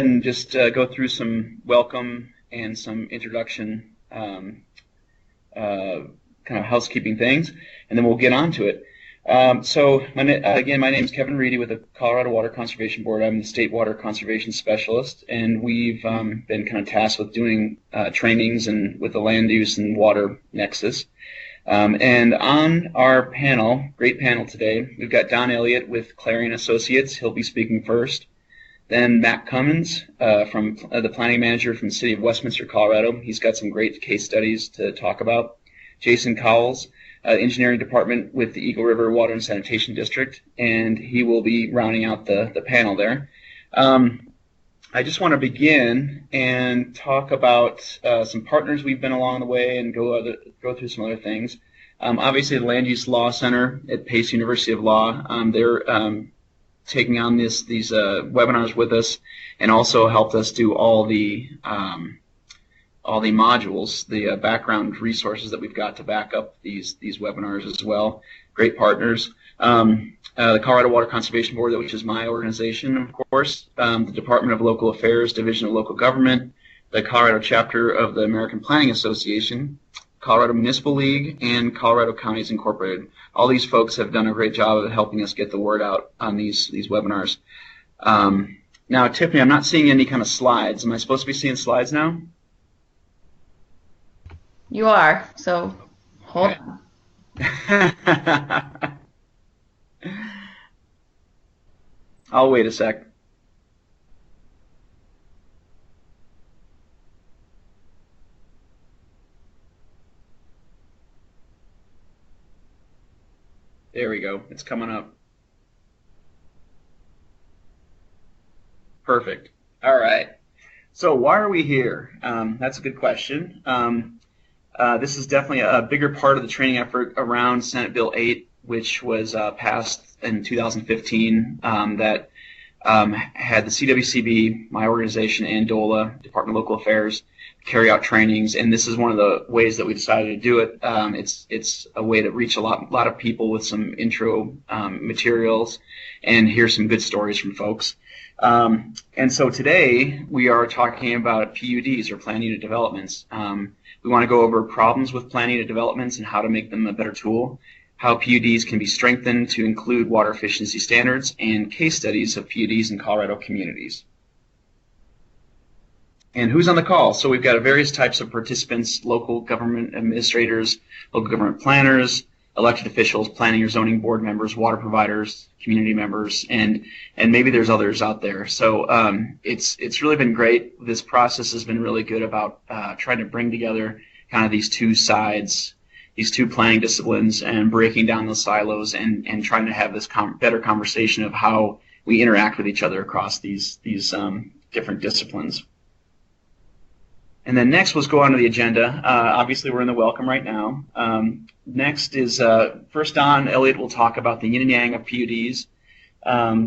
and just go through some welcome and some introduction kind of housekeeping things, and then we'll get on to it. Again, my name is Kevin Reedy with the Colorado Water Conservation Board. I'm the State Water Conservation Specialist, and we've been kind of tasked with doing trainings and with the land use and water nexus. And on our panel, great panel today, we've got Don Elliott with Clarion Associates. He'll be speaking first. Then Matt Cummins, from the planning manager from the city of Westminster, Colorado. He's got some great case studies to talk about. Jason Cowles, engineering department with the Eagle River Water and Sanitation District, and he will be rounding out the panel there. I just want to begin and talk about some partners we've been along the way and go through some other things. Obviously, the Land Use Law Center at Pace University of Law, they're taking on these webinars with us, and also helped us do all the modules, the background resources that we've got to back up these webinars as well. Great partners. The Colorado Water Conservation Board, which is my organization, of course, the Department of Local Affairs, Division of Local Government, the Colorado chapter of the American Planning Association, Colorado Municipal League, and Colorado Counties Incorporated. All these folks have done a great job of helping us get the word out on these webinars. Now, Tiffany, I'm not seeing any kind of slides. Am I supposed to be seeing slides now? You are, so hold on. I'll wait a sec. There we go. It's coming up. Perfect. All right. So why are we here? That's a good question. This is definitely a bigger part of the training effort around Senate Bill 8, which was passed in 2015, that had the CWCB, my organization, and DOLA, Department of Local Affairs, carry out trainings. And this is one of the ways that we decided to do it. It's a way to reach a lot of people with some intro materials and hear some good stories from folks. And so today we are talking about PUDs, or plan unit developments. We want to go over problems with plan unit developments and how to make them a better tool, how PUDs can be strengthened to include water efficiency standards, and case studies of PUDs in Colorado communities. And who's on the call? So we've got various types of participants: local government administrators, local government planners, elected officials, planning or zoning board members, water providers, community members, and maybe there's others out there. So it's really been great. This process has been really good about trying to bring together kind of these two sides, these two planning disciplines, and breaking down those silos and trying to have this better conversation of how we interact with each other across these different disciplines. And then next, let's go on to the agenda. Obviously, we're in the welcome right now. Next is, first Don Elliott will talk about the yin and yang of PUDs.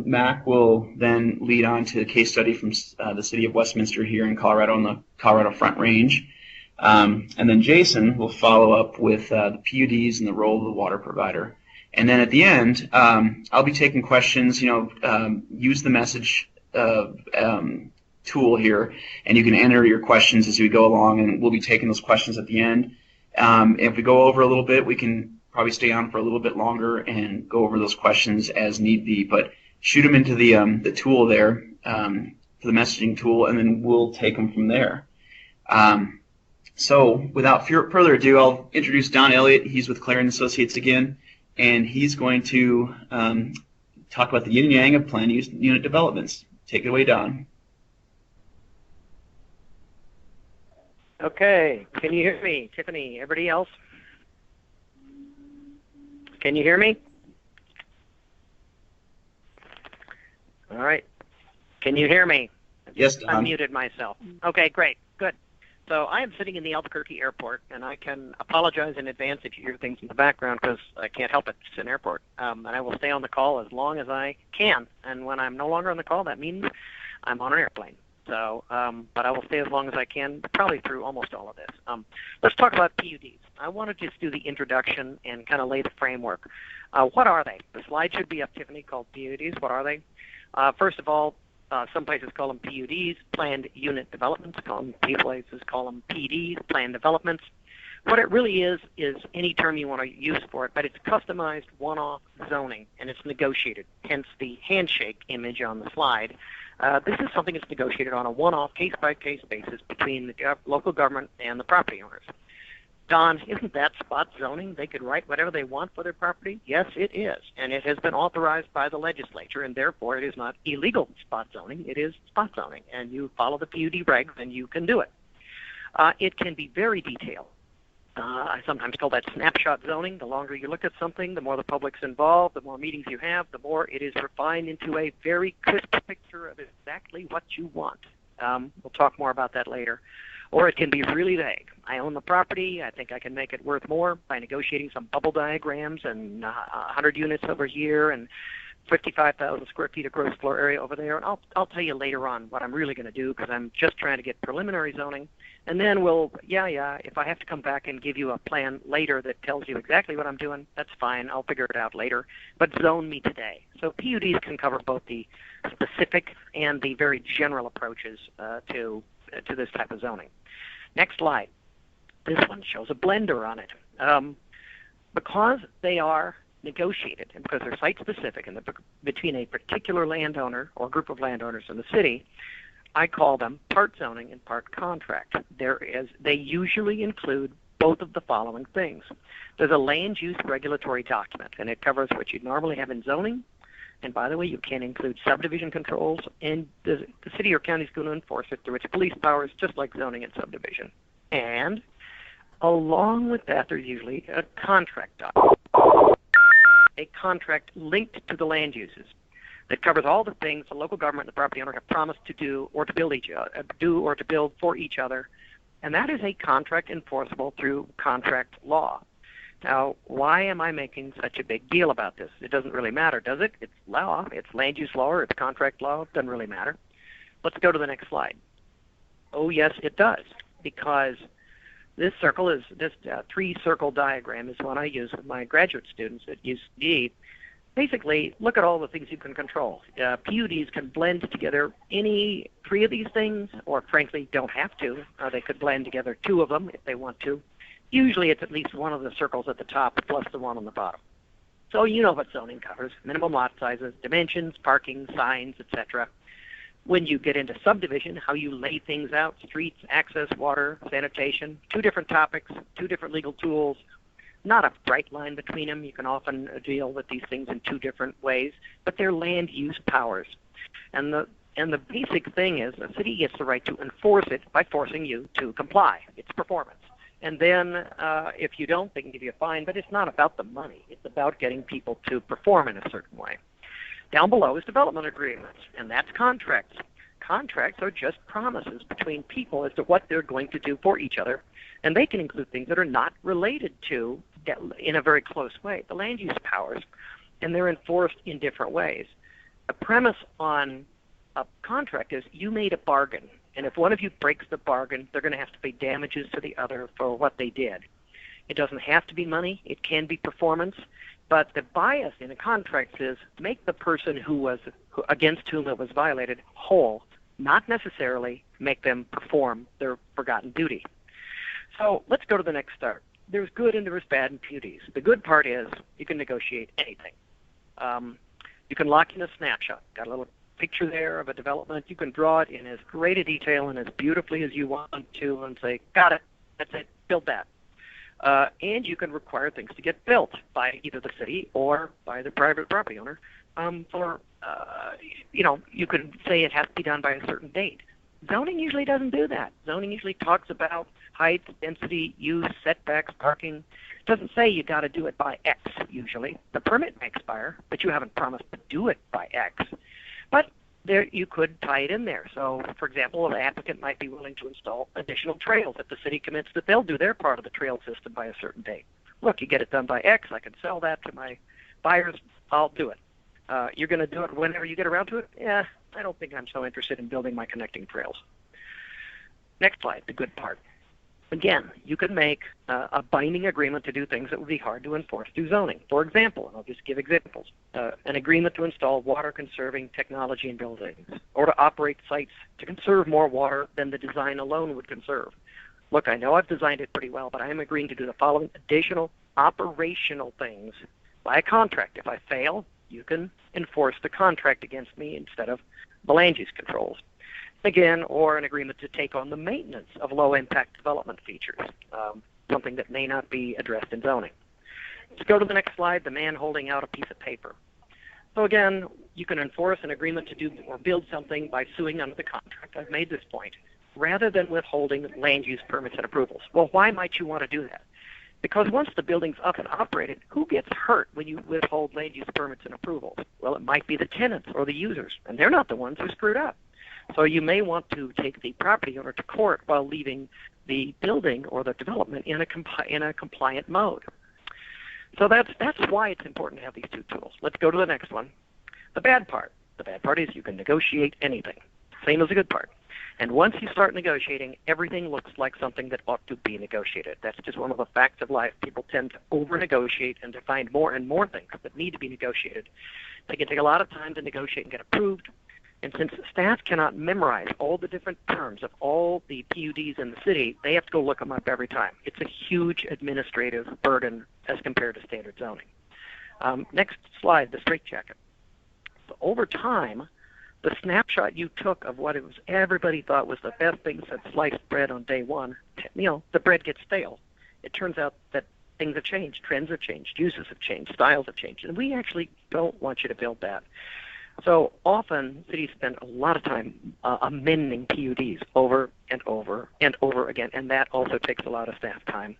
Mac will then lead on to a case study from the city of Westminster here in Colorado on the Colorado Front Range. And then Jason will follow up with the PUDs and the role of the water provider. And then at the end, I'll be taking questions. Use the message tool here, and you can enter your questions as we go along, and we'll be taking those questions at the end. If we go over a little bit, we can probably stay on for a little bit longer and go over those questions as need be, but shoot them into the tool there, the messaging tool, and then we'll take them from there. So without further ado, I'll introduce Don Elliott. He's with Clarion Associates again, and he's going to talk about the yin and yang of plan unit developments. Take it away, Don. Okay, can you hear me, Tiffany? Everybody else? Can you hear me? All right. Can you hear me? Yes, Don. I muted myself. Okay, great, good. So I am sitting in the Albuquerque airport, and I can apologize in advance if you hear things in the background because I can't help it. It's an airport. And I will stay on the call as long as I can. And when I'm no longer on the call, that means I'm on an airplane. So, but I will stay as long as I can, probably through almost all of this. Let's talk about PUDs. I want to just do the introduction and kind of lay the framework. What are they? The slide should be up, Tiffany, called PUDs. What are they? First of all, Some places call them PUDs, planned unit developments. Some places call them PDs, planned developments. What it really is any term you want to use for it, but it's customized one-off zoning, and it's negotiated, hence the handshake image on the slide. This is something that's negotiated on a one-off, case-by-case basis between the local government and the property owners. Don, isn't that spot zoning? They could write whatever they want for their property? Yes, it is, and it has been authorized by the legislature, and therefore it is not illegal spot zoning. It is spot zoning, and you follow the PUD regs, and you can do it. It can be very detailed. I sometimes call that snapshot zoning. The longer you look at something, the more the public's involved, the more meetings you have, the more it is refined into a very crisp picture of exactly what you want. We'll talk more about that later. Or it can be really vague. I own the property. I think I can make it worth more by negotiating some bubble diagrams and 100 units over here and 55,000 square feet of gross floor area over there. And I'll tell you later on what I'm really going to do, because I'm just trying to get preliminary zoning. And then if I have to come back and give you a plan later that tells you exactly what I'm doing, that's fine. I'll figure it out later. But zone me today. So PUDs can cover both the specific and the very general approaches to this type of zoning. Next slide. This one shows a blender on it. Because they are negotiated and because they're site-specific and between a particular landowner or group of landowners in the city, I call them part zoning and part contract. They usually include both of the following things. There's a land use regulatory document, and it covers what you'd normally have in zoning. And by the way, you can include subdivision controls, and the city or county is going to enforce it through its police powers, just like zoning and subdivision. And along with that, there's usually a contract document, a contract linked to the land uses that covers all the things the local government and the property owner have promised to do or to build for each other. And that is a contract enforceable through contract law. Now, why am I making such a big deal about this? It doesn't really matter, does it? It's law. It's land use law or it's contract law. It doesn't really matter. Let's go to the next slide. Oh, yes, it does, because this three-circle diagram is one I use with my graduate students at UCD. Basically, look at all the things you can control. PUDs can blend together any three of these things, or frankly, don't have to. They could blend together two of them if they want to. Usually it's at least one of the circles at the top plus the one on the bottom. So you know what zoning covers: minimum lot sizes, dimensions, parking, signs, etc. When you get into subdivision, how you lay things out: streets, access, water, sanitation. Two different topics, two different legal tools. Not a bright line between them. You can often deal with these things in two different ways, but they're land use powers. And the basic thing is the city gets the right to enforce it by forcing you to comply. It's performance. And then if you don't, they can give you a fine, but it's not about the money. It's about getting people to perform in a certain way. Down below is development agreements, and that's contracts. Contracts are just promises between people as to what they're going to do for each other, and they can include things that are not related to, in a very close way, the land use powers, and they're enforced in different ways. The premise on a contract is you made a bargain, and if one of you breaks the bargain, they're going to have to pay damages to the other for what they did. It doesn't have to be money. It can be performance. But the bias in a contract is make the person against whom it was violated whole, not necessarily make them perform their forgotten duty. So let's go to the next start. There's good and there's bad in PUDs. The good part is you can negotiate anything. You can lock in a snapshot. Got a little picture there of a development. You can draw it in as great a detail and as beautifully as you want to and say, got it, that's it, build that. And you can require things to get built by either the city or by the private property owner. You could say it has to be done by a certain date. Zoning usually doesn't do that. Zoning usually talks about height, density, use, setbacks, parking. It doesn't say you got to do it by X usually. The permit may expire, but you haven't promised to do it by X. But there you could tie it in there. So, for example, the applicant might be willing to install additional trails if the city commits that they'll do their part of the trail system by a certain date. Look, you get it done by X, I can sell that to my buyers, I'll do it. You're going to do it whenever you get around to it? Yeah, I don't think I'm so interested in building my connecting trails. Next slide, the good part. Again, you could make a binding agreement to do things that would be hard to enforce through zoning. For example, and I'll just give examples, an agreement to install water-conserving technology in buildings, or to operate sites to conserve more water than the design alone would conserve. Look, I know I've designed it pretty well, but I am agreeing to do the following additional operational things by a contract. If I fail, you can enforce the contract against me instead of the land use controls. Again, or an agreement to take on the maintenance of low-impact development features, something that may not be addressed in zoning. Let's go to the next slide, the man holding out a piece of paper. So again, you can enforce an agreement to do or build something by suing under the contract. I've made this point, rather than withholding land use permits and approvals. Well, why might you want to do that? Because once the building's up and operated, who gets hurt when you withhold land use permits and approvals? Well, it might be the tenants or the users, and they're not the ones who screwed up. So you may want to take the property owner to court while leaving the building or the development in a compliant mode. So that's why it's important to have these two tools. Let's go to the next one. The bad part. The bad part is you can negotiate anything. Same as the good part. And once you start negotiating, everything looks like something that ought to be negotiated. That's just one of the facts of life. People tend to over-negotiate and to find more and more things that need to be negotiated. They can take a lot of time to negotiate and get approved. And since staff cannot memorize all the different terms of all the PUDs in the city, they have to go look them up every time. It's a huge administrative burden as compared to standard zoning. Next slide, the straitjacket. So over time, the snapshot you took of what it was everybody thought was the best thing since sliced bread on day one, the bread gets stale. It turns out that things have changed, trends have changed, uses have changed, styles have changed, and we actually don't want you to build that. So often, cities spend a lot of time amending PUDs over and over and over again, and that also takes a lot of staff time.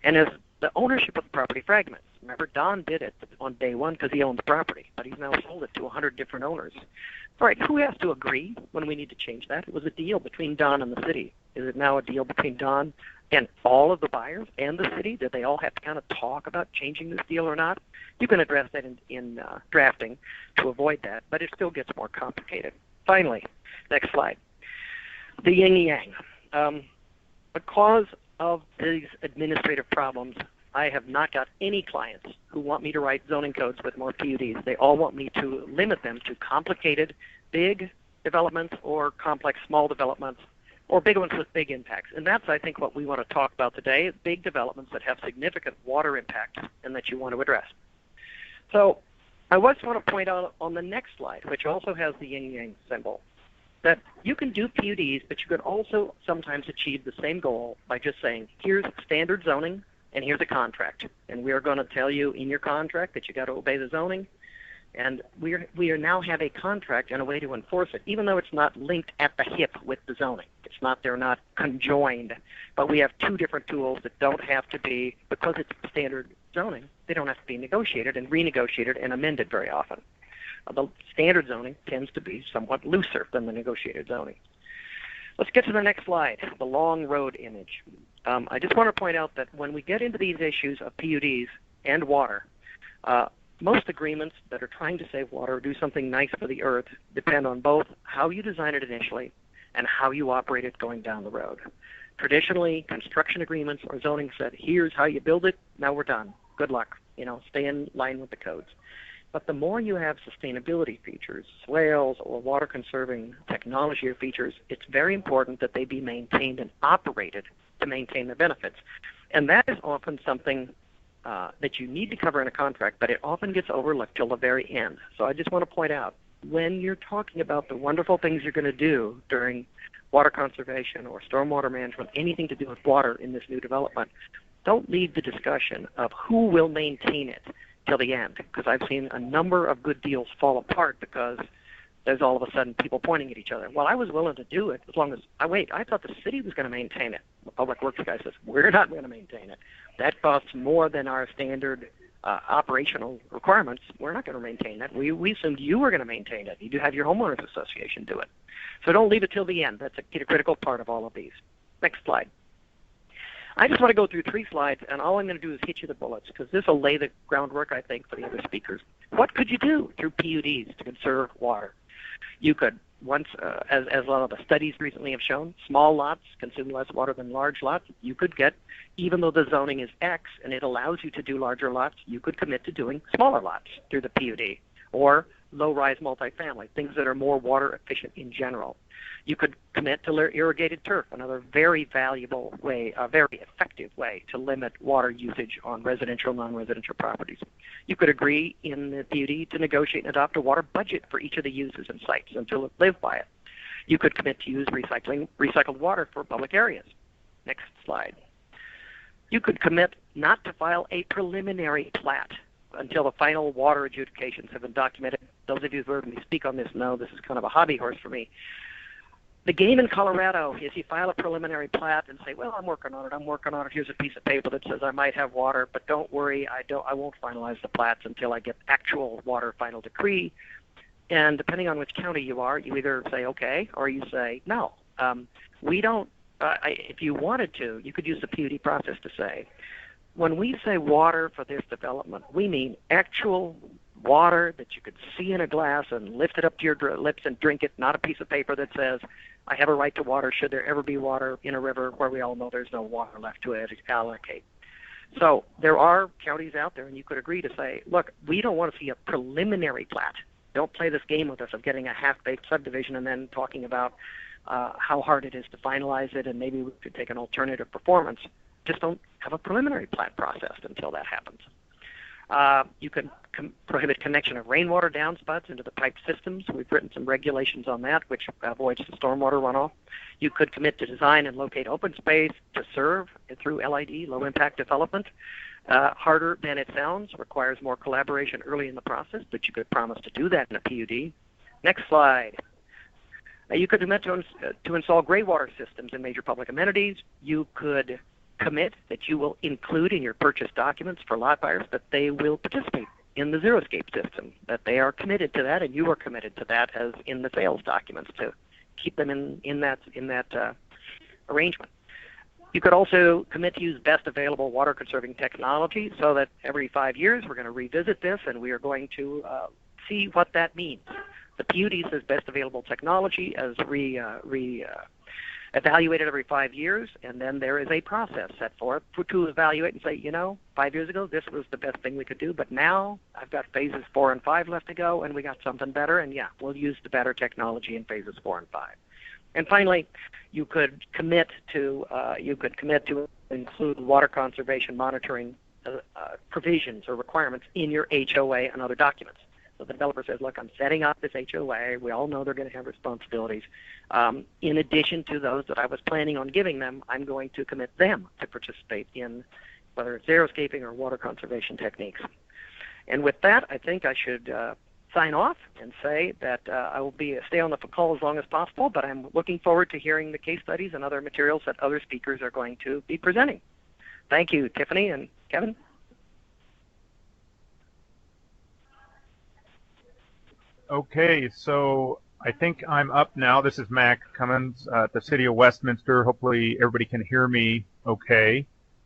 And as the ownership of the property fragments, remember, Don did it on day one because he owned the property, but he's now sold it to 100 different owners. All right, who has to agree when we need to change that? It was a deal between Don and the city. Is it now a deal between Don and all of the buyers and the city? Did they all have to kind of talk about changing this deal or not? You can address that in drafting to avoid that, but it still gets more complicated. Finally, next slide. The yin-yang. Because of these administrative problems, I have not got any clients who want me to write zoning codes with more PUDs. They all want me to limit them to complicated, big developments or complex, small developments, or big ones with big impacts. And that's, I think, what we want to talk about today, big developments that have significant water impacts and that you want to address. So I just want to point out on the next slide, which also has the yin-yang symbol, that you can do PUDs, but you can also sometimes achieve the same goal by just saying, here's standard zoning, and here's a contract. And we are going to tell you in your contract that you got to obey the zoning. And we now have a contract and a way to enforce it, even though it's not linked at the hip with the zoning. They're not conjoined, but we have two different tools that don't have to be, because it's standard zoning, they don't have to be negotiated and renegotiated and amended very often. The standard zoning tends to be somewhat looser than the negotiated zoning. Let's get to the next slide, the long road image. I just want to point out that when we get into these issues of PUDs and water, most agreements that are trying to save water or do something nice for the earth depend on both how you design it initially and how you operate it going down the road. Traditionally, construction agreements or zoning said, here's how you build it, now we're done. Good luck. Stay in line with the codes. But the more you have sustainability features, swales or water-conserving technology or features, it's very important that they be maintained and operated to maintain the benefits. And that is often something that you need to cover in a contract, but it often gets overlooked till the very end. So I just want to point out, when you're talking about the wonderful things you're going to do during water conservation or stormwater management, anything to do with water in this new development, don't leave the discussion of who will maintain it till the end, because I've seen a number of good deals fall apart because there's all of a sudden people pointing at each other. Well, I was willing to do it as long as, I thought the city was going to maintain it. The public works guy says, we're not going to maintain it. That costs more than our standard operational requirements. We're not going to maintain that. We assumed you were going to maintain it. You do have your homeowners association do it. So don't leave it till the end. That's a critical part of all of these. Next slide. I just want to go through 3 slides, and all I'm going to do is hit you the bullets, because this will lay the groundwork, I think, for the other speakers. What could you do through PUDs to conserve water? You could, once, as a lot of the studies recently have shown, small lots consume less water than large lots. You could get, even though the zoning is X and it allows you to do larger lots, you could commit to doing smaller lots through the PUD, or low-rise multifamily, things that are more water efficient in general. You could commit to irrigated turf, another very valuable way, a very effective way to limit water usage on residential, non-residential properties. You could agree in the PUD to negotiate and adopt a water budget for each of the uses and sites and to live by it. You could commit to use recycled water for public areas. Next slide. You could commit not to file a preliminary plat until the final water adjudications have been documented. Those of you who heard me speak on this know this is kind of a hobby horse for me. The game in Colorado is you file a preliminary plat and say, well, I'm working on it. Here's a piece of paper that says I might have water, but don't worry, I won't finalize the plats until I get actual water final decree. And depending on which county you are, you either say okay or you say no. We don't. If you wanted to, you could use the PUD process to say, when we say water for this development, we mean actual water that you could see in a glass and lift it up to your lips and drink it, not a piece of paper that says, I have a right to water should there ever be water in a river where we all know there's no water left to allocate. So there are counties out there, and you could agree to say, look, we don't want to see a preliminary plat. Don't play this game with us of getting a half-baked subdivision and then talking about how hard it is to finalize it and maybe we could take an alternative performance. Just don't have a preliminary plat processed until that happens. You can prohibit connection of rainwater downspouts into the pipe systems. We've written some regulations on that, which avoids the stormwater runoff. You could commit to design and locate open space to serve through LID, low-impact development. Harder than it sounds, requires more collaboration early in the process, but you could promise to do that in a PUD. Next slide. You could commit to install gray water systems in major public amenities. You could commit that you will include in your purchase documents for lot buyers that they will participate in the Zeroscape system, that they are committed to that, and you are committed to that as in the sales documents to keep them in that arrangement. You could also commit to use best available water conserving technology so that every 5 years we're going to revisit this and we are going to see what that means. The PUD says best available technology as evaluated every 5 years, and then there is a process set forth to evaluate and say, 5 years ago this was the best thing we could do, but now I've got phases 4 and 5 left to go, and we got something better, and yeah, we'll use the better technology in phases 4 and 5. And finally, you could commit to include water conservation monitoring provisions or requirements in your HOA and other documents. So the developer says, look, I'm setting up this HOA. We all know they're going to have responsibilities. In addition to those that I was planning on giving them, I'm going to commit them to participate in whether it's xeriscaping or water conservation techniques. And with that, I think I should sign off and say that I will stay on the call as long as possible, but I'm looking forward to hearing the case studies and other materials that other speakers are going to be presenting. Thank you, Tiffany and Kevin. Okay, so I think I'm up now. This is Mac Cummins at the City of Westminster. Hopefully everybody can hear me okay.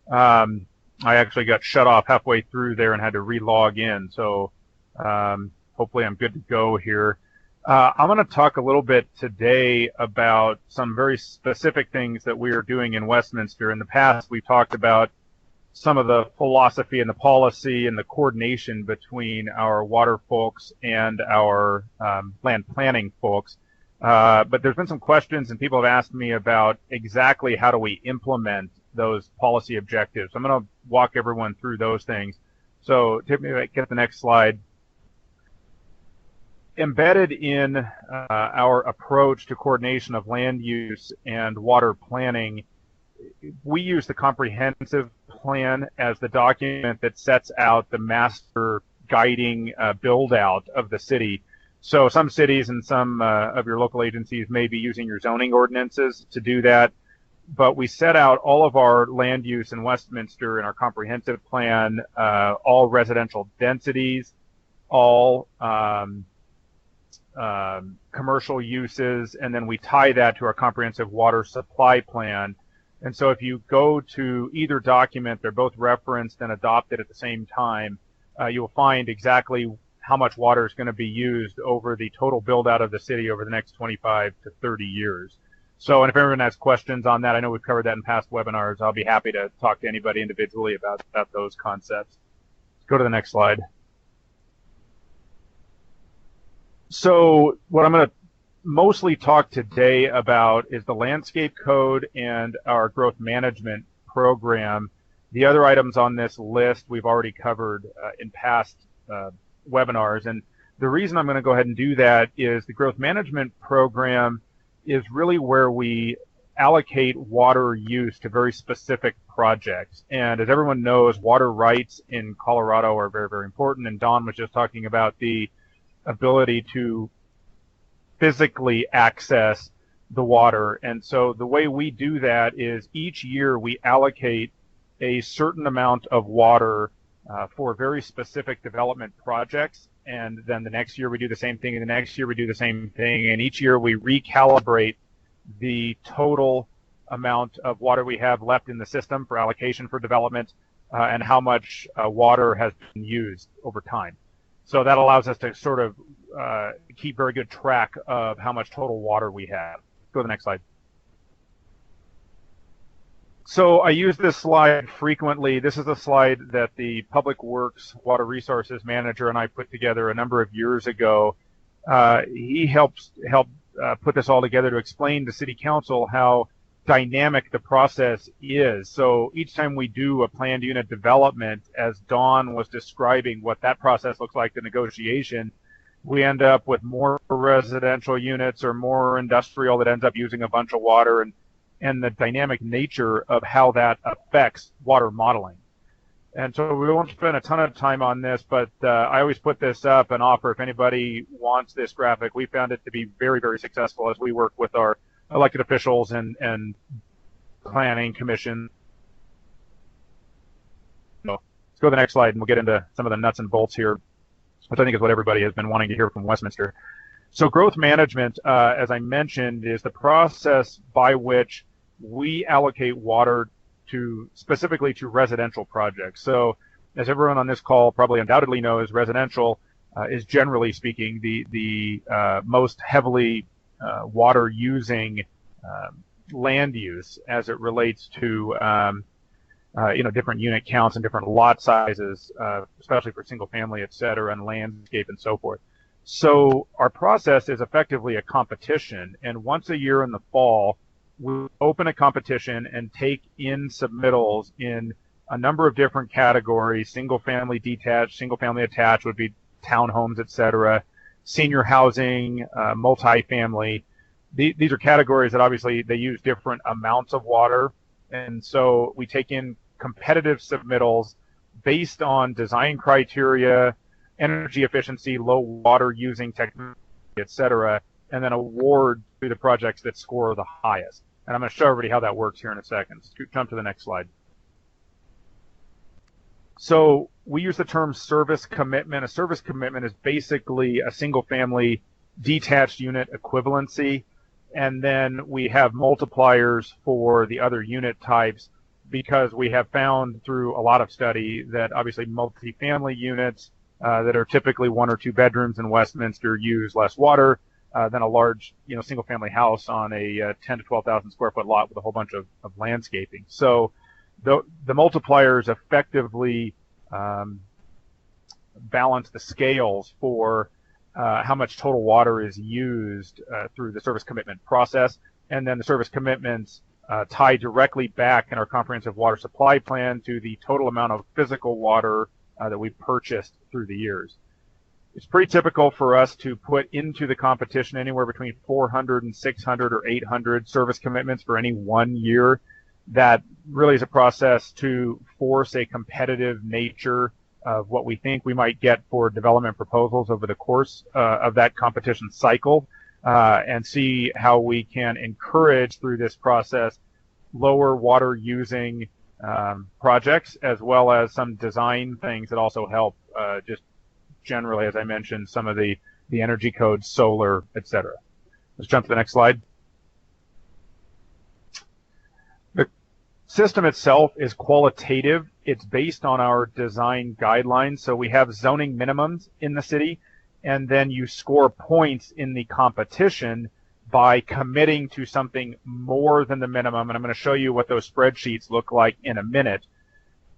I actually got shut off halfway through there and had to re-log in, so hopefully I'm good to go here. I'm going to talk a little bit today about some very specific things that we are doing in Westminster. In the past, we talked about some of the philosophy and the policy and the coordination between our water folks and our land planning folks. But there's been some questions and people have asked me about exactly how do we implement those policy objectives. I'm going to walk everyone through those things. So Tiffany, get the next slide. Embedded in our approach to coordination of land use and water planning, we use the comprehensive plan as the document that sets out the master guiding build out of the city. So some cities and some of your local agencies may be using your zoning ordinances to do that, but we set out all of our land use in Westminster in our comprehensive plan, all residential densities, all commercial uses, and then we tie that to our comprehensive water supply plan. And so if you go to either document, they're both referenced and adopted at the same time, you will find exactly how much water is going to be used over the total build out of the city over the next 25 to 30 years. So, and if everyone has questions on that, I know we've covered that in past webinars. I'll be happy to talk to anybody individually about those concepts. Let's go to the next slide. So what I'm going to mostly talk today about is the landscape code and our growth management program. The other items on this list we've already covered in past webinars. And the reason I'm going to go ahead and do that is the growth management program is really where we allocate water use to very specific projects. And as everyone knows, water rights in Colorado are very, very important. And Don was just talking about the ability to physically access the water. And so the way we do that is each year we allocate a certain amount of water for very specific development projects. And then the next year we do the same thing, and the next year we do the same thing. And each year we recalibrate the total amount of water we have left in the system for allocation for development and how much water has been used over time. So that allows us to sort of keep very good track of how much total water we have. Go to the next slide. So I use this slide frequently. This is a slide that the Public Works Water Resources Manager and I put together a number of years ago. He helped put this all together to explain to City Council how dynamic the process is. So each time we do a planned unit development, as Dawn was describing what that process looks like, the negotiation, we end up with more residential units or more industrial that ends up using a bunch of water, and the dynamic nature of how that affects water modeling. And so we won't spend a ton of time on this, but I always put this up and offer if anybody wants this graphic. We found it to be very, very successful as we work with our elected officials and planning commission. So let's go to the next slide and we'll get into some of the nuts and bolts here, which I think is what everybody has been wanting to hear from Westminster. So growth management, as I mentioned, is the process by which we allocate water specifically to residential projects. So as everyone on this call probably undoubtedly knows, residential is generally speaking the most heavily water using land use as it relates to different unit counts and different lot sizes, especially for single family, et cetera, and landscape and so forth. So our process is effectively a competition, and once a year in the fall, we open a competition and take in submittals in a number of different categories: single family detached, single family attached would be townhomes, et cetera, senior housing, multifamily. These are categories that obviously they use different amounts of water, and so we take in competitive submittals based on design criteria, energy efficiency, low water using technology, et cetera, and then award to the projects that score the highest. And I'm going to show everybody how that works here in a second. Let's jump to the next slide. So we use the term service commitment. A service commitment is basically a single family detached unit equivalency. And then we have multipliers for the other unit types because we have found through a lot of study that obviously multifamily units that are typically 1 or 2 bedrooms in Westminster use less water than a large, single-family house on a 10 to 12,000 square foot lot with a whole bunch of landscaping. So the multipliers effectively balance the scales for how much total water is used through the service commitment process, and then the service commitments tie directly back in our comprehensive water supply plan to the total amount of physical water that we've purchased through the years. It's pretty typical for us to put into the competition anywhere between 400 and 600 or 800 service commitments for any 1 year. That really is a process to force a competitive nature of what we think we might get for development proposals over the course of that competition cycle, and see how we can encourage through this process lower water using projects, as well as some design things that also help just generally, as I mentioned, some of the energy codes, solar, etc. Let's jump to the next slide. system itself is qualitative. It's based on our design guidelines. So we have zoning minimums in the city, and then you score points in the competition by committing to something more than the minimum. And I'm going to show you what those spreadsheets look like in a minute.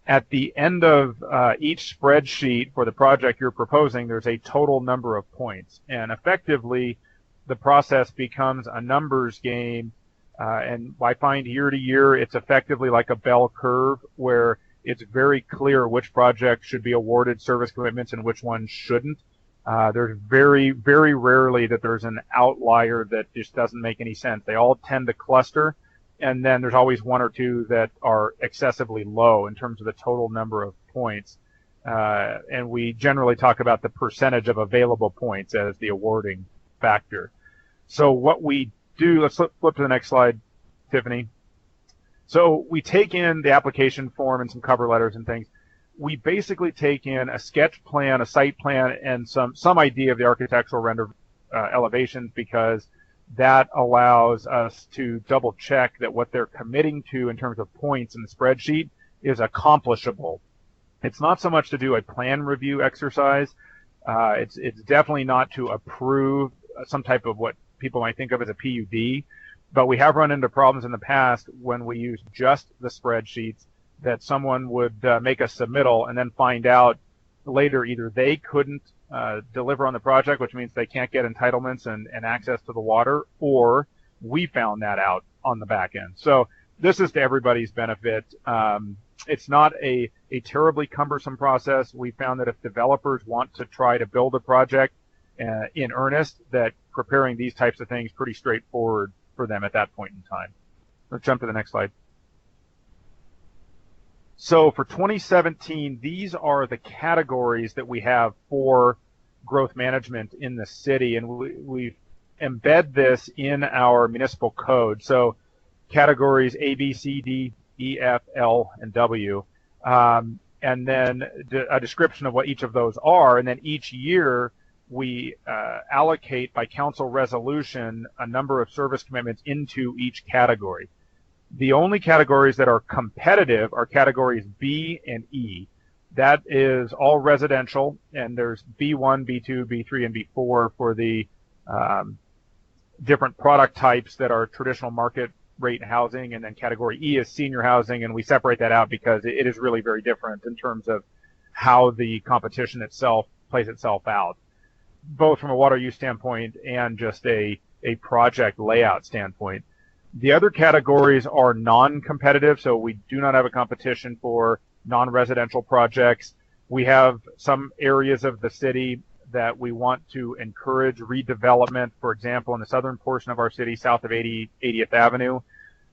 At the end of each spreadsheet for the project you're proposing, there's a total number of points. And effectively, the process becomes a numbers game. And I find year to year, it's effectively like a bell curve where it's very clear which project should be awarded service commitments and which ones shouldn't. There's very, very rarely that there's an outlier that just doesn't make any sense. They all tend to cluster, and then there's always one or two that are excessively low in terms of the total number of points. And we generally talk about the percentage of available points as the awarding factor. So what we do, let's flip to the next slide, Tiffany. So we take in the application form and some cover letters and things. We basically take in a sketch plan, a site plan, and some idea of the architectural render elevations, because that allows us to double check that what they're committing to in terms of points in the spreadsheet is accomplishable. It's not so much to do a plan review exercise. It's definitely not to approve some type of what people might think of as a PUD, but we have run into problems in the past when we use just the spreadsheets that someone would make a submittal and then find out later either they couldn't deliver on the project, which means they can't get entitlements and access to the water, or we found that out on the back end. So this is to everybody's benefit. It's not a terribly cumbersome process. We found that if developers want to try to build a project in earnest, that preparing these types of things pretty straightforward for them at that point in time. Let's jump to the next slide. So for 2017, these are the categories that we have for growth management in the city, and we embed this in our municipal code. So categories A, B, C, D, E, F, L, and W, and then a description of what each of those are, and then each year we allocate by council resolution a number of service commitments into each category. The only categories that are competitive are categories B and E. That is all residential, and there's B1, B2, B3, and B4 for the different product types that are traditional market rate housing, and then category E is senior housing, and we separate that out because it is really very different in terms of how the competition itself plays itself out, both from a water use standpoint and just a project layout standpoint. The other categories are non-competitive, so we do not have a competition for non-residential projects. We have some areas of the city that we want to encourage redevelopment. For example, in the southern portion of our city, south of 80th Avenue,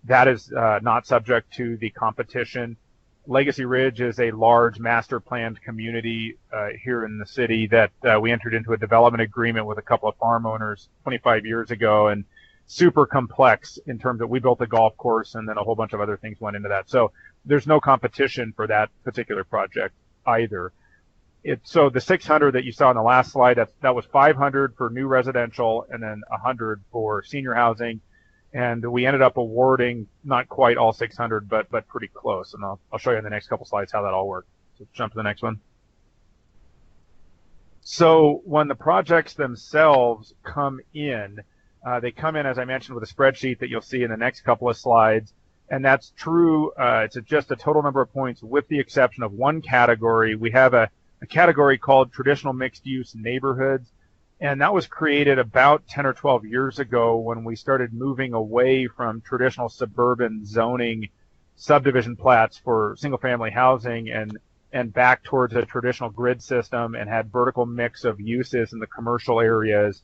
that is not subject to the competition. Legacy Ridge is a large master planned community here in the city that we entered into a development agreement with a couple of farm owners 25 years ago, and super complex in terms of we built a golf course and then a whole bunch of other things went into that. So there's no competition for that particular project either. So the 600 that you saw in the last slide, that was 500 for new residential and then 100 for senior housing. And we ended up awarding not quite all 600, but pretty close. And I'll show you in the next couple slides how that all worked. So jump to the next one. So when the projects themselves come in, they come in, as I mentioned, with a spreadsheet that you'll see in the next couple of slides. And that's true. It's just a total number of points with the exception of one category. We have a category called traditional mixed-use neighborhoods. And that was created about 10 or 12 years ago when we started moving away from traditional suburban zoning subdivision plats for single-family housing and back towards a traditional grid system and had vertical mix of uses in the commercial areas.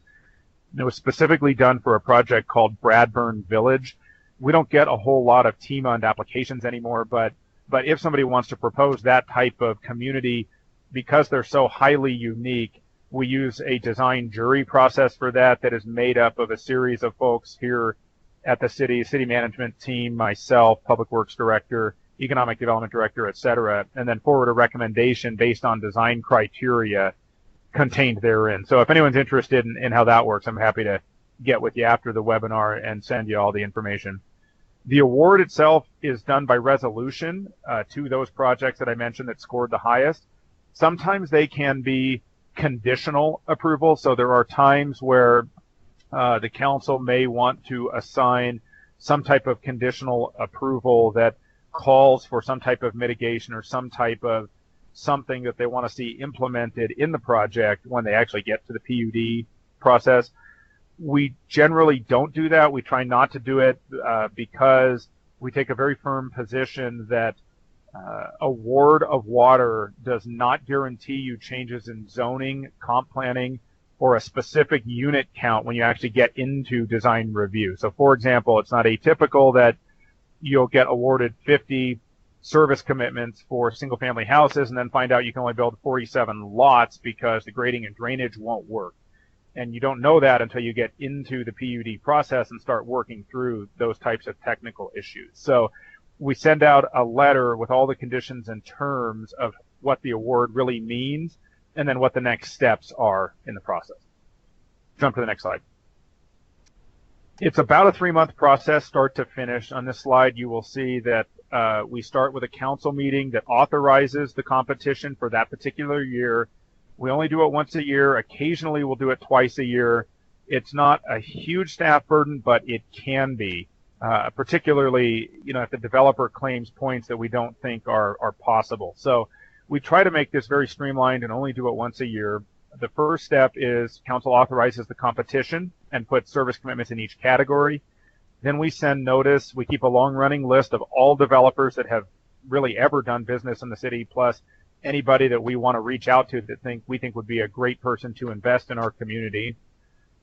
It was specifically done for a project called Bradburn Village. We don't get a whole lot of TMUND applications anymore, but if somebody wants to propose that type of community, because they're so highly unique, we use a design jury process for that is made up of a series of folks here at the city management team, myself, public works director, economic development director, et cetera, and then forward a recommendation based on design criteria contained therein. So if anyone's interested in how that works, I'm happy to get with you after the webinar and send you all the information. The award itself is done by resolution to those projects that I mentioned that scored the highest. Sometimes they can be conditional approval, so there are times where the council may want to assign some type of conditional approval that calls for some type of mitigation or some type of something that they want to see implemented in the project when they actually get to the PUD process. We generally don't do that. We try not to do it because we take a very firm position that award of water does not guarantee you changes in zoning, comp planning, or a specific unit count when you actually get into design review. So for example, it's not atypical that you'll get awarded 50 service commitments for single family houses and then find out you can only build 47 lots because the grading and drainage won't work. And you don't know that until you get into the PUD process and start working through those types of technical issues. So we send out a letter with all the conditions and terms of what the award really means and then what the next steps are in the process. Jump to the next slide. It's about a 3-month process, start to finish. On this slide, you will see that we start with a council meeting that authorizes the competition for that particular year. We only do it once a year. Occasionally, we'll do it twice a year. It's not a huge staff burden, but it can be, particularly, if the developer claims points that we don't think are possible. So we try to make this very streamlined and only do it once a year. The first step is council authorizes the competition and puts service commitments in each category. Then we send notice. We keep a long-running list of all developers that have really ever done business in the city, plus anybody that we want to reach out to that we think would be a great person to invest in our community.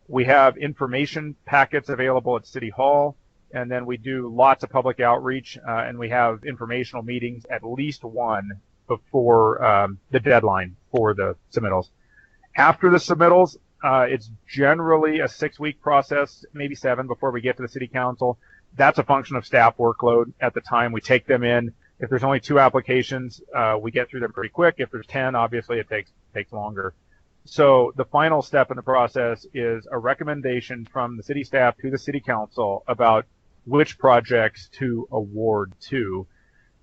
We have information packets available at City Hall, and then we do lots of public outreach, and we have informational meetings, at least one before the deadline for the submittals. After the submittals, it's generally a 6-week process, maybe 7 before we get to the city council. That's a function of staff workload at the time. We take them in. If there's only 2 applications, we get through them pretty quick. If there's 10, obviously it takes longer. So the final step in the process is a recommendation from the city staff to the city council about which projects to award to.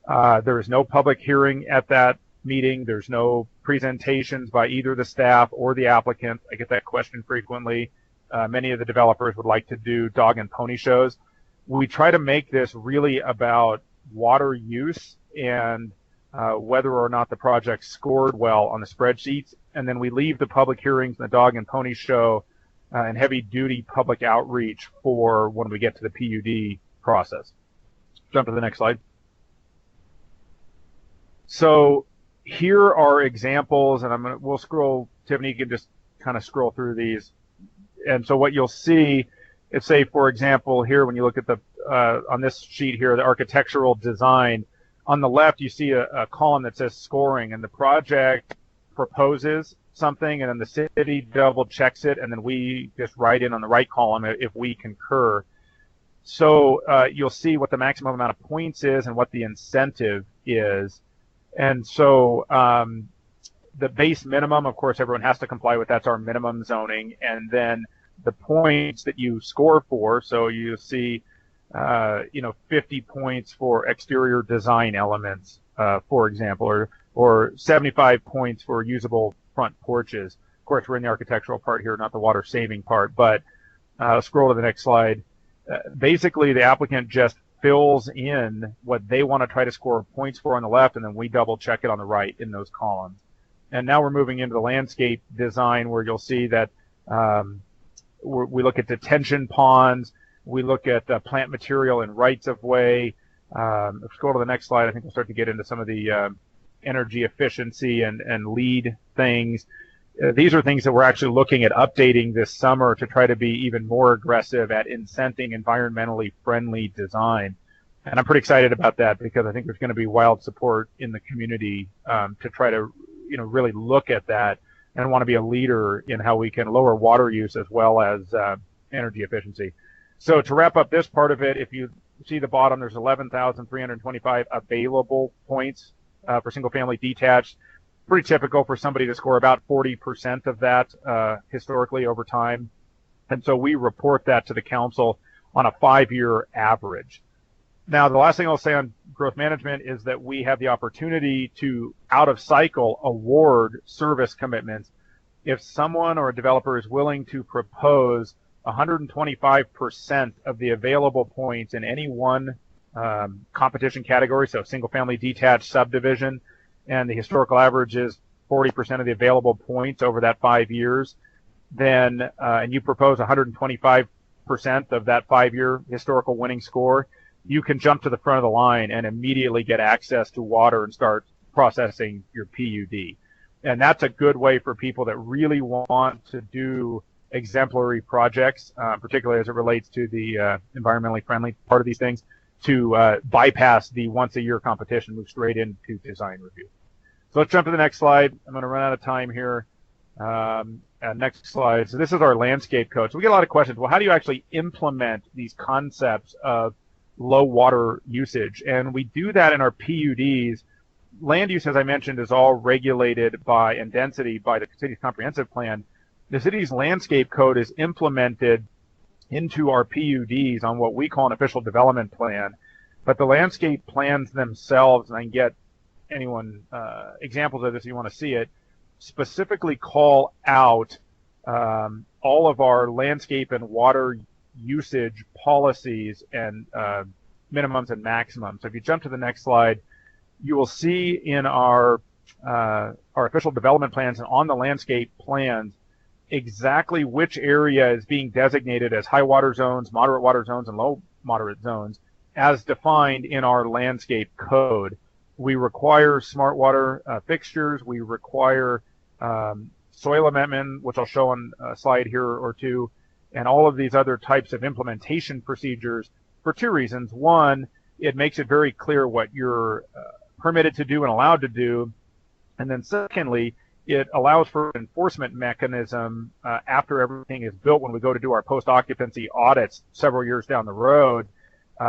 There is no public hearing at that meeting. There's no presentations by either the staff or the applicant. I get that question frequently. Many of the developers would like to do dog and pony shows. We try to make this really about water use and whether or not the project scored well on the spreadsheets, and then we leave the public hearings and the dog and pony show and heavy-duty public outreach for when we get to the PUD process. Jump to the next slide. So here are examples, and we'll scroll. Tiffany, you can just kind of scroll through these. And so what you'll see is, say, for example, here when you look at the on this sheet here, the architectural design. On the left, you see a column that says scoring, and the project proposes something, and then the city double checks it, and then we just write in on the right column if we concur. So you'll see what the maximum amount of points is and what the incentive is. And so the base minimum, of course, everyone has to comply with. That's our minimum zoning. And then the points that you score for, so you see 50 points for exterior design elements, for example, or 75 points for usable front porches. Of course, we're in the architectural part here, not the water saving part, but scroll to the next slide. Basically, the applicant just fills in what they want to try to score points for on the left, and then we double check it on the right in those columns. And now we're moving into the landscape design, where you'll see that we look at detention ponds, we look at plant material and rights of way. If we go to the next slide, I think we'll start to get into some of the energy efficiency and LEED things. These are things that we're actually looking at updating this summer to try to be even more aggressive at incenting environmentally friendly design. And I'm pretty excited about that because I think there's going to be wild support in the community to try to really look at that and want to be a leader in how we can lower water use as well as energy efficiency. So to wrap up this part of it, if you see the bottom, there's 11,325 available points for single family detached. Pretty typical for somebody to score about 40% of that historically over time. And so we report that to the council on a 5-year average. Now, the last thing I'll say on growth management is that we have the opportunity to, out of cycle, award service commitments if someone or a developer is willing to propose 125% of the available points in any one competition category, so single-family detached subdivision, and the historical average is 40% of the available points over that 5 years, then and you propose 125% of that 5-year historical winning score, you can jump to the front of the line and immediately get access to water and start processing your PUD. And that's a good way for people that really want to do exemplary projects, particularly as it relates to the environmentally friendly part of these things, to bypass the once-a-year competition, move straight into design review. So let's jump to the next slide. I'm going to run out of time here. Next slide. So this is our landscape code. So we get a lot of questions. Well, how do you actually implement these concepts of low water usage? And we do that in our PUDs. Land use, as I mentioned, is all regulated by, and density by the city's comprehensive plan. The city's landscape code is implemented into our PUDs on what we call an official development plan. But the landscape plans themselves, and I can get anyone examples of this if you want to see it, specifically call out all of our landscape and water usage policies and minimums and maximums. So if you jump to the next slide, you will see in our official development plans and on the landscape plans exactly which area is being designated as high water zones, moderate water zones, and low moderate zones as defined in our landscape code. We require smart water fixtures. We require soil amendment, which I'll show on a slide here or two, and all of these other types of implementation procedures for two reasons. One, it makes it very clear what you're permitted to do and allowed to do. And then secondly, it allows for an enforcement mechanism after everything is built when we go to do our post-occupancy audits several years down the road,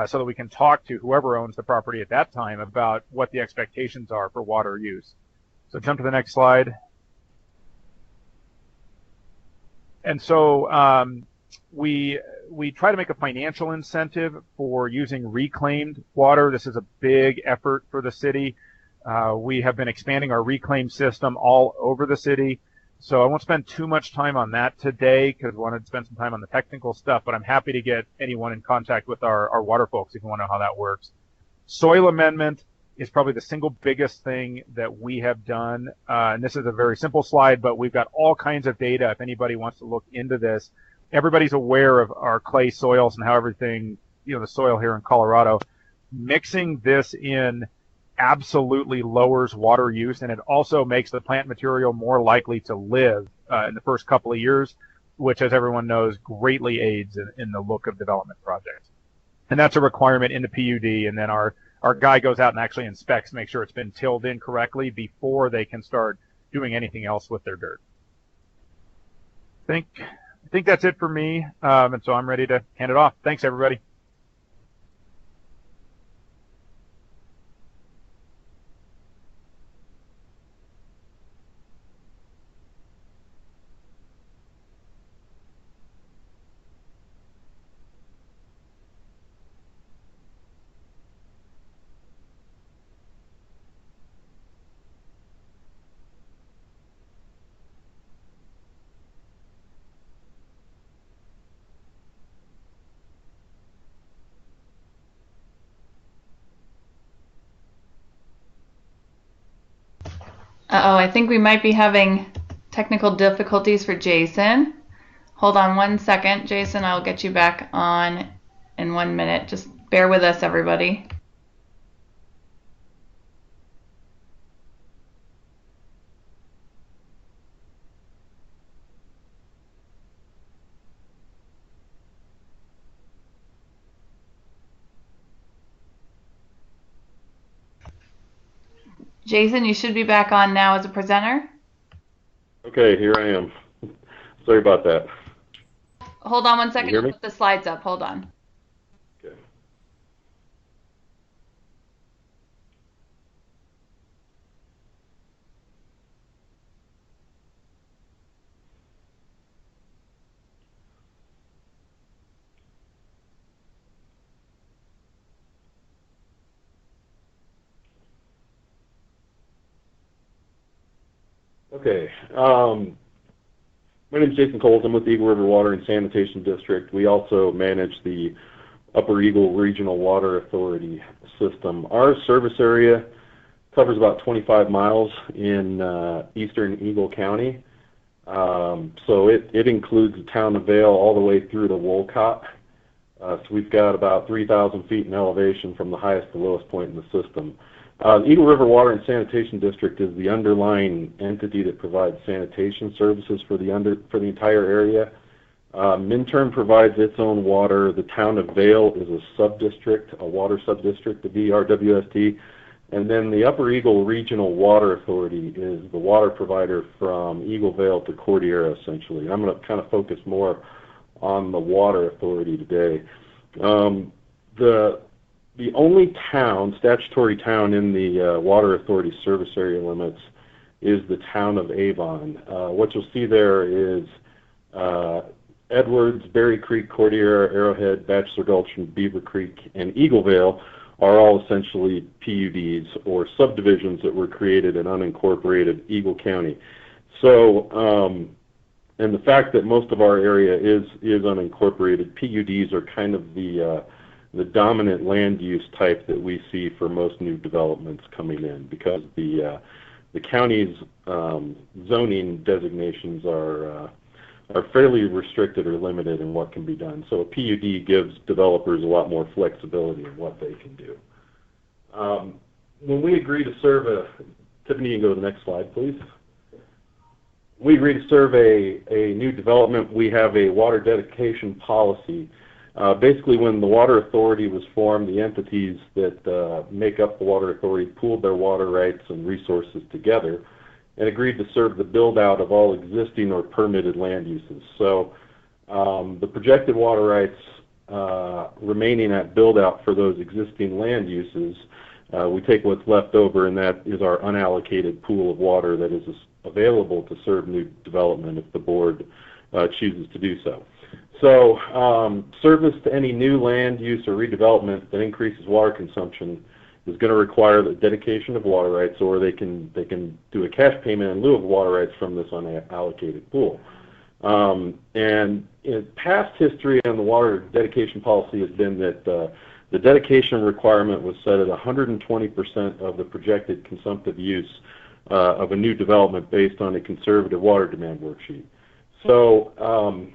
so that we can talk to whoever owns the property at that time about what the expectations are for water use. So jump to the next slide. And so we try to make a financial incentive for using reclaimed water. This is a big effort for the city. We have been expanding our reclaim system all over the city. So I won't spend too much time on that today because I wanted to spend some time on the technical stuff, but I'm happy to get anyone in contact with our water folks if you want to know how that works. Soil amendment is probably the single biggest thing that we have done. And this is a very simple slide, but we've got all kinds of data if anybody wants to look into this. Everybody's aware of our clay soils and how everything, the soil here in Colorado. Mixing this in absolutely lowers water use, and it also makes the plant material more likely to live in the first couple of years, which, as everyone knows, greatly aids in the look of development projects. And that's a requirement in the PUD, and then our guy goes out and actually inspects, make sure it's been tilled in correctly before they can start doing anything else with their dirt. I think that's it for me, and so I'm ready to hand it off. Thanks, everybody. Uh-oh, I think we might be having technical difficulties for Jason. Hold on 1 second, Jason. I'll get you back on in 1 minute. Just bear with us, everybody. Jason, you should be back on now as a presenter. Okay, here I am. Sorry about that. Hold on 1 second. Can you hear me? I'll put the slides up. Hold on. Okay. Okay. My name is Jason Coles. I'm with the Eagle River Water and Sanitation District. We also manage the Upper Eagle Regional Water Authority system. Our service area covers about 25 miles in eastern Eagle County. So it includes the town of Vail all the way through to Wolcott. So we've got about 3,000 feet in elevation from the highest to lowest point in the system. The Eagle River Water and Sanitation District is the underlying entity that provides sanitation services for the entire area. Minturn provides its own water. The town of Vail is a sub-district, a water sub-district of ERWST. And then the Upper Eagle Regional Water Authority is the water provider from Eagle Vale to Cordillera, essentially. I'm going to kind of focus more on the water authority today. The only town, statutory town in the water authority service area limits is the town of Avon. What you'll see there is Edwards, Berry Creek, Cordillera, Arrowhead, Bachelor Gulch, and Beaver Creek, and Eagle Vale are all essentially PUDs, or subdivisions that were created in unincorporated Eagle County. So, and the fact that most of our area is unincorporated, PUDs are kind of the dominant land use type that we see for most new developments coming in, because the county's zoning designations are fairly restricted or limited in what can be done. So a PUD gives developers a lot more flexibility in what they can do. When we agree to serve Tiffany, you can go to the next slide, please. We agree to serve a new development. We have a water dedication policy. Basically, when the water authority was formed, the entities that make up the water authority pooled their water rights and resources together and agreed to serve the build-out of all existing or permitted land uses. So the projected water rights remaining at build-out for those existing land uses, we take what's left over, and that is our unallocated pool of water that is available to serve new development if the board chooses to do so. So service to any new land use or redevelopment that increases water consumption is going to require the dedication of water rights, or they can do a cash payment in lieu of water rights from this unallocated pool. And in past history on the water dedication policy has been that the dedication requirement was set at 120% of the projected consumptive use of a new development based on a conservative water demand worksheet. So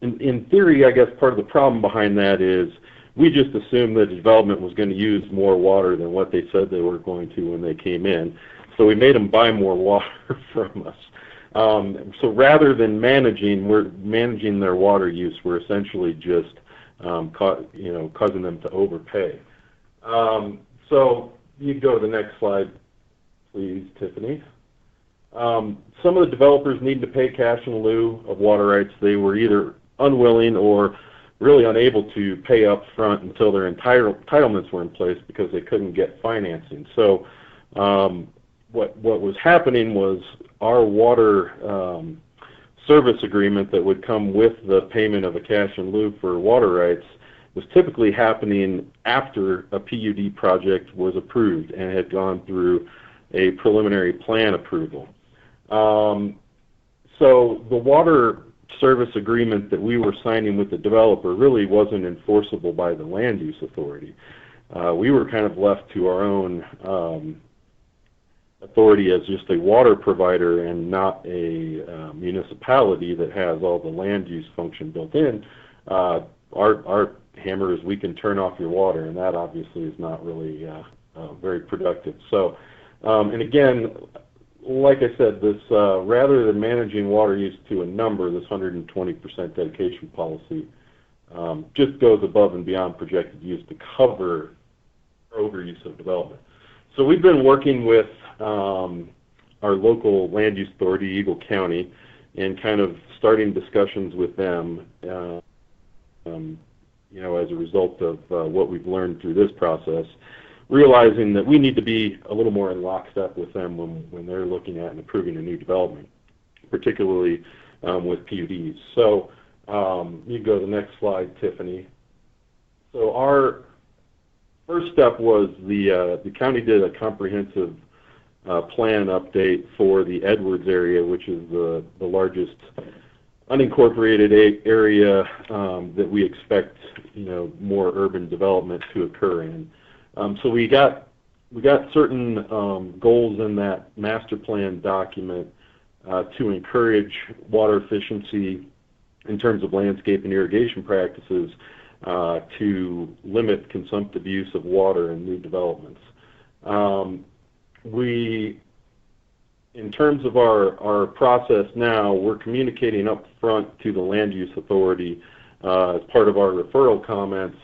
in theory, I guess part of the problem behind that is we just assumed that the development was going to use more water than what they said they were going to when they came in. So we made them buy more water from us. So rather than managing their water use, we're essentially just causing them to overpay. So you can go to the next slide, please, Tiffany. Some of the developers needed to pay cash in lieu of water rights. They were either unwilling or really unable to pay up front until their entitlements were in place because they couldn't get financing. So what was happening was our water service agreement that would come with the payment of a cash in lieu for water rights was typically happening after a PUD project was approved and had gone through a preliminary plan approval. So the water service agreement that we were signing with the developer really wasn't enforceable by the land use authority. We were kind of left to our own authority as just a water provider and not a municipality that has all the land use function built in. Our hammer is we can turn off your water, and that obviously is not really very productive. So, and again, like I said, this rather than managing water use to a number, this 120% dedication policy just goes above and beyond projected use to cover overuse of development. So we've been working with our local land use authority, Eagle County, and kind of starting discussions with them, as a result of what we've learned through this process, realizing that we need to be a little more in lockstep with them when they're looking at and approving a new development, particularly with PUDs. So you can go to the next slide, Tiffany. So our first step was the county did a comprehensive plan update for the Edwards area, which is the largest unincorporated area that we expect, more urban development to occur in. So we got certain goals in that master plan document to encourage water efficiency in terms of landscape and irrigation practices, to limit consumptive use of water in new developments. In terms of our process now, we're communicating up front to the Land Use Authority as part of our referral comments,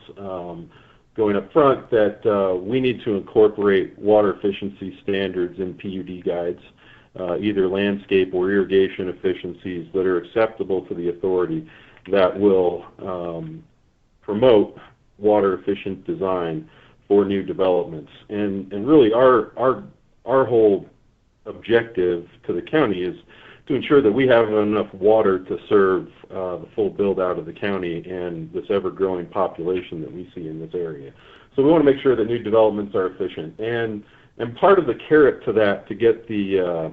going up front, that we need to incorporate water efficiency standards in PUD guides, either landscape or irrigation efficiencies that are acceptable to the authority, that will promote water efficient design for new developments. And really our whole objective to the county is to ensure that we have enough water to serve the full build out of the county and this ever-growing population that we see in this area. So we want to make sure that new developments are efficient. And part of the carrot to that, to get the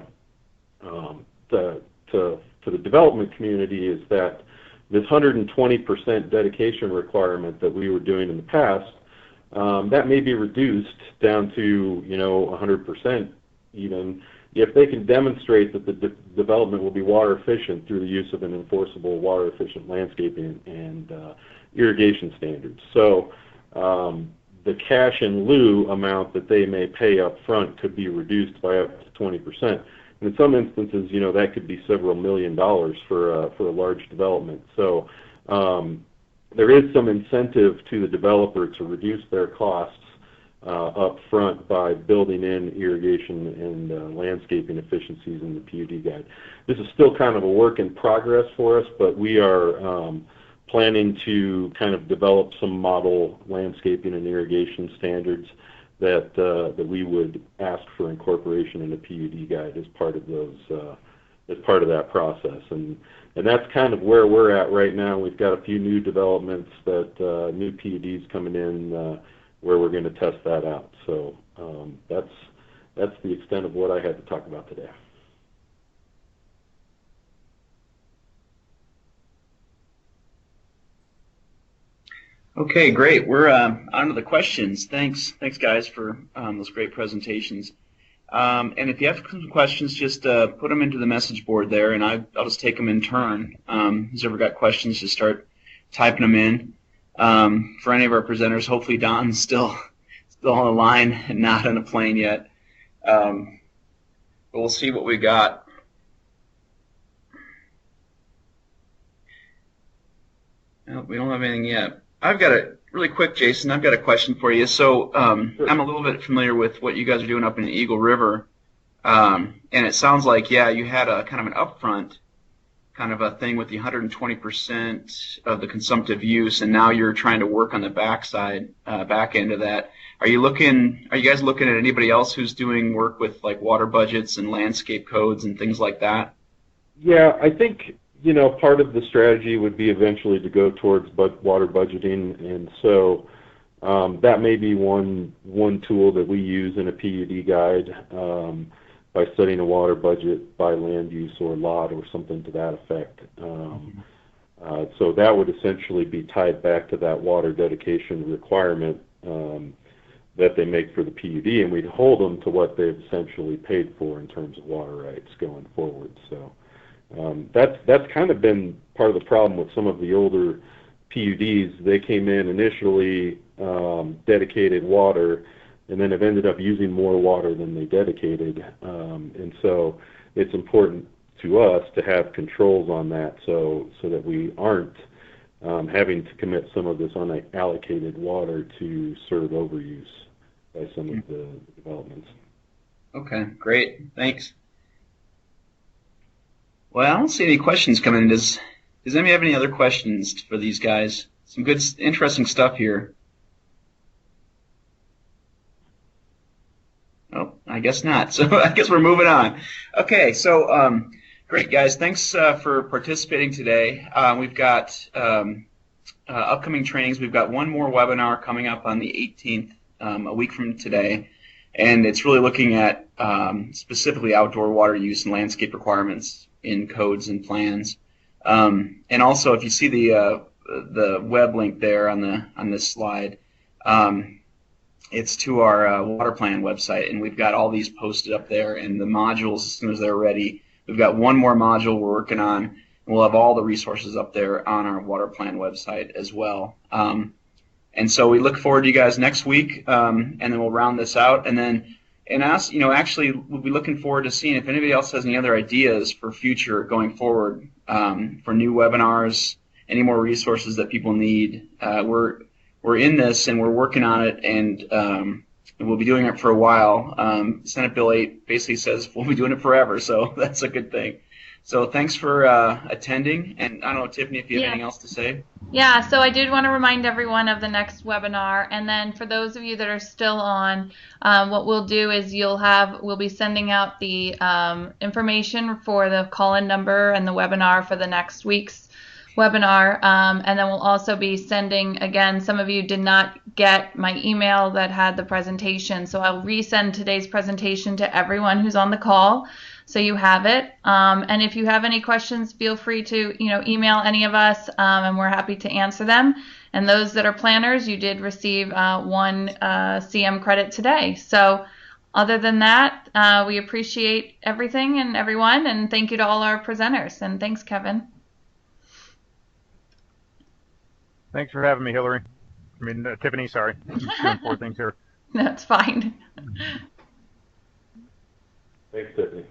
to the development community, is that this 120% dedication requirement that we were doing in the past, that may be reduced down to 100% even, if they can demonstrate that the development will be water efficient through the use of an enforceable water efficient landscaping and irrigation standards. So the cash in lieu amount that they may pay up front could be reduced by up to 20%. And in some instances, that could be several $1 million for a large development. So there is some incentive to the developer to reduce their costs up front by building in irrigation and landscaping efficiencies in the PUD guide. This is still kind of a work in progress for us, but we are planning to kind of develop some model landscaping and irrigation standards that we would ask for incorporation in a PUD guide as part of those as part of that process. And that's kind of where we're at right now. We've got a few new developments that new PUDs coming in where we're going to test that out. So that's the extent of what I had to talk about today. Okay, great. We're on to the questions. Thanks guys for those great presentations. And if you have some questions, just put them into the message board there, and I'll just take them in turn. Who's ever got questions, just start typing them in. For any of our presenters, hopefully Don's still on the line and not on a plane yet. But we'll see what we got. No, we don't have anything yet. I've got a really quick, Jason. I've got a question for you. So Sure. I'm a little bit familiar with what you guys are doing up in the Eagle River, and it sounds like you had a kind of an upfront kind of a thing with the 120% of the consumptive use, and now you're trying to work on the back end of that. Are you guys looking at anybody else who's doing work with like water budgets and landscape codes and things like that? Yeah, I think part of the strategy would be eventually to go towards water budgeting, and so that may be one tool that we use in a PUD guide, by setting a water budget by land use or lot or something to that effect. So that would essentially be tied back to that water dedication requirement that they make for the PUD, and we'd hold them to what they've essentially paid for in terms of water rights going forward. So that's kind of been part of the problem with some of the older PUDs. They came in initially dedicated water, and then have ended up using more water than they dedicated. And so it's important to us to have controls on that so that we aren't having to commit some of this unallocated water to serve overuse by some of the developments. Okay, great. Thanks. Well, I don't see any questions coming in. Does anybody have any other questions for these guys? Some good, interesting stuff here. Oh, I guess not. So I guess we're moving on. Okay, so great, guys. Thanks for participating today. We've got upcoming trainings. We've got one more webinar coming up on the 18th, a week from today. and it's really looking at specifically outdoor water use and landscape requirements in codes and plans. And also, if you see the web link there on this slide, it's to our water plan website, and we've got all these posted up there, and the modules, as soon as they're ready, we've got one more module we're working on, and we'll have all the resources up there on our water plan website as well. And so we look forward to you guys next week, and then we'll round this out, and then actually we'll be looking forward to seeing if anybody else has any other ideas for future going forward, for new webinars, any more resources that people need. We're in this and we're working on it, and we'll be doing it for a while. Senate Bill 8 basically says we'll be doing it forever, so that's a good thing. So thanks for attending, and I don't know, Tiffany, if you have anything else to say. Yeah, so I did want to remind everyone of the next webinar, and then for those of you that are still on, what we'll do is we'll be sending out the information for the call-in number and the webinar for the next week's webinar, and then we'll also be sending, again, some of you did not get my email that had the presentation, so I'll resend today's presentation to everyone who's on the call, so you have it. And if you have any questions, feel free to email any of us, and we're happy to answer them. And those that are planners, you did receive one CM credit today. So other than that, we appreciate everything and everyone, and thank you to all our presenters. And thanks, Kevin. Thanks for having me, Hillary. Tiffany, sorry. I'm just doing 4 things here. That's fine. Thanks, Tiffany.